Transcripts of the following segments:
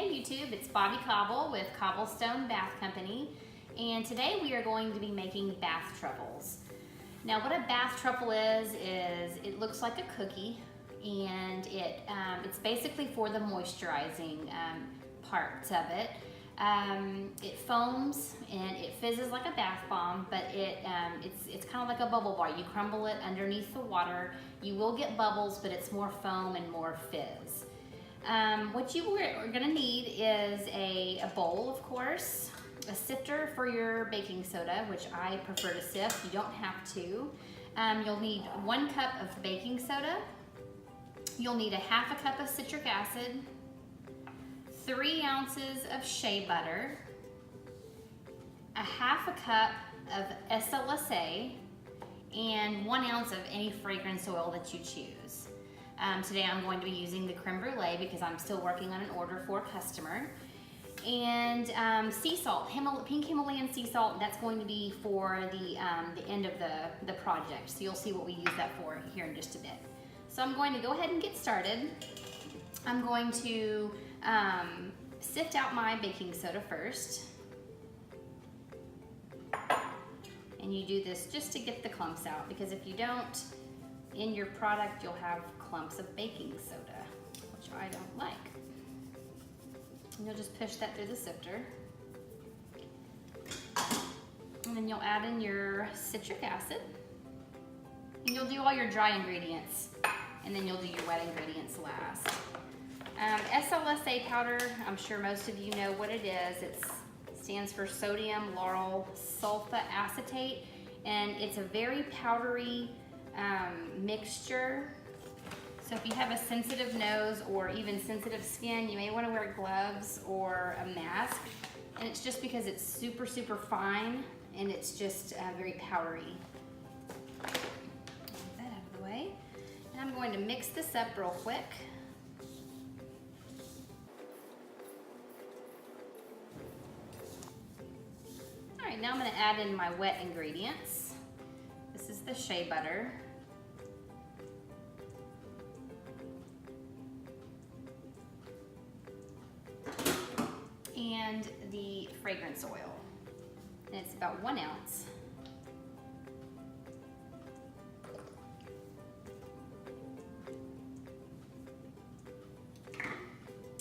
Hey YouTube, it's Bobby Cobble with Caublestone Bath Company, and today we are going to be making bath truffles. Now what a bath truffle is it looks like a cookie, and it's basically for the moisturizing parts of it. It foams and it fizzes like a bath bomb, but it's kind of like a bubble bar. You crumble it underneath the water. You will get bubbles, but it's more foam and more fizz. What you are going to need is a bowl, of course, a sifter for your baking soda, which I prefer to sift. You don't have to. You'll need 1 cup of baking soda. You'll need a ½ cup of citric acid, 3 ounces of shea butter, a ½ cup of SLSA, and 1 ounce of any fragrance oil that you choose. Today I'm going to be using the creme brulee because I'm still working on an order for a customer. And sea salt, pink Himalayan sea salt, that's going to be for the end of the project. So you'll see what we use that for here in just a bit. So I'm going to go ahead and get started. I'm going to sift out my baking soda first. And you do this just to get the clumps out, because if you don't, in your product you'll have clumps of baking soda, which I don't like. And you'll just push that through the sifter. And then you'll add in your citric acid. And you'll do all your dry ingredients, and then you'll do your wet ingredients last. SLSA powder, I'm sure most of you know what it is. It stands for sodium lauryl sulfa acetate, and it's a very powdery mixture. So if you have a sensitive nose or even sensitive skin, you may want to wear gloves or a mask. And it's just because it's super, super fine, and it's just very powdery. Get that out of the way. And I'm going to mix this up real quick. All right, now I'm going to add in my wet ingredients. This is the shea butter. And the fragrance oil. And it's about 1 ounce.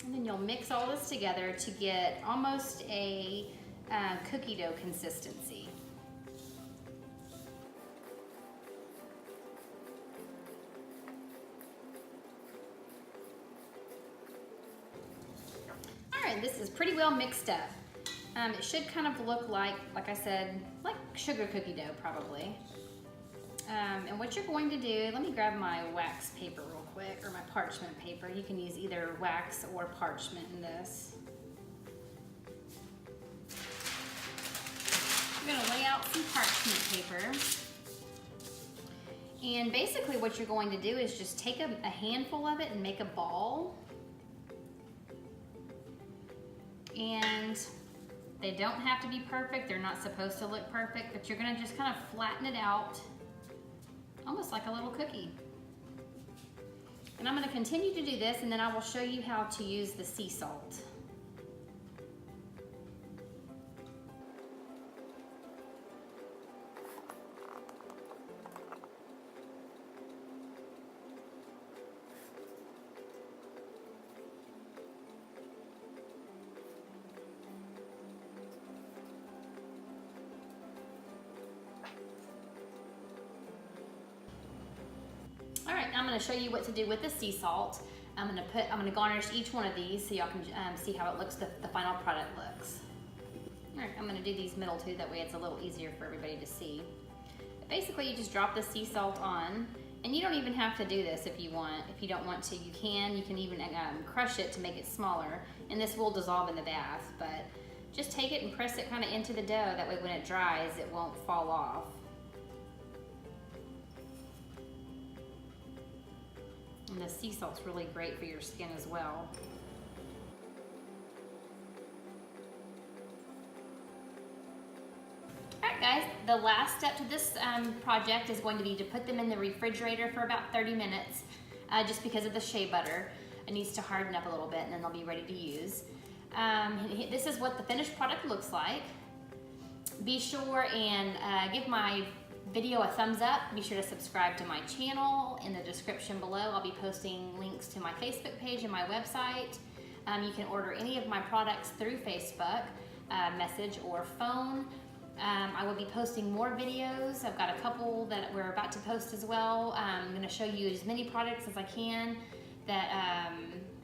And then you'll mix all this together to get almost a cookie dough consistency. This is pretty well mixed up. It should kind of look like I said, like sugar cookie dough probably. And what you're going to do, let me grab my wax paper real quick, or my parchment paper. You can use either wax or parchment in this. You're gonna lay out some parchment paper. And basically what you're going to do is just take a handful of it and make a ball. And they don't have to be perfect. They're not supposed to look perfect, but you're gonna just kind of flatten it out, almost like a little cookie. And I'm gonna continue to do this, and then I will show you how to use the sea salt. All right, now I'm going to show you what to do with the sea salt. I'm going to garnish each one of these so y'all can see how it looks, the final product looks. All right, I'm going to do these middle two, that way it's a little easier for everybody to see. But basically, you just drop the sea salt on, and you don't even have to do this if you want. If you don't want to, you can. You can even crush it to make it smaller, and this will dissolve in the bath. But just take it and press it kind of into the dough. That way, when it dries, it won't fall off. And the sea salt's really great for your skin as well. All right, guys, the last step to this project is going to be to put them in the refrigerator for about 30 minutes, just because of the shea butter. It needs to harden up a little bit, and then they'll be ready to use. This is what the finished product looks like. Be sure and give my video a thumbs up. Be sure to subscribe to my channel. In the description below, I'll be posting links to my Facebook page and my website. You can order any of my products through Facebook, message, or phone. I will be posting more videos. I've got a couple that we're about to post as well. I'm going to show you as many products as I can that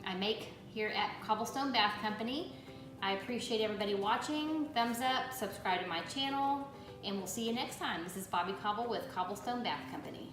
I make here at Caublestone Bath Company. I appreciate everybody watching. Thumbs up, subscribe to my channel, and we'll see you next time. This is Bobby Cauble with Caublestone Bath Company.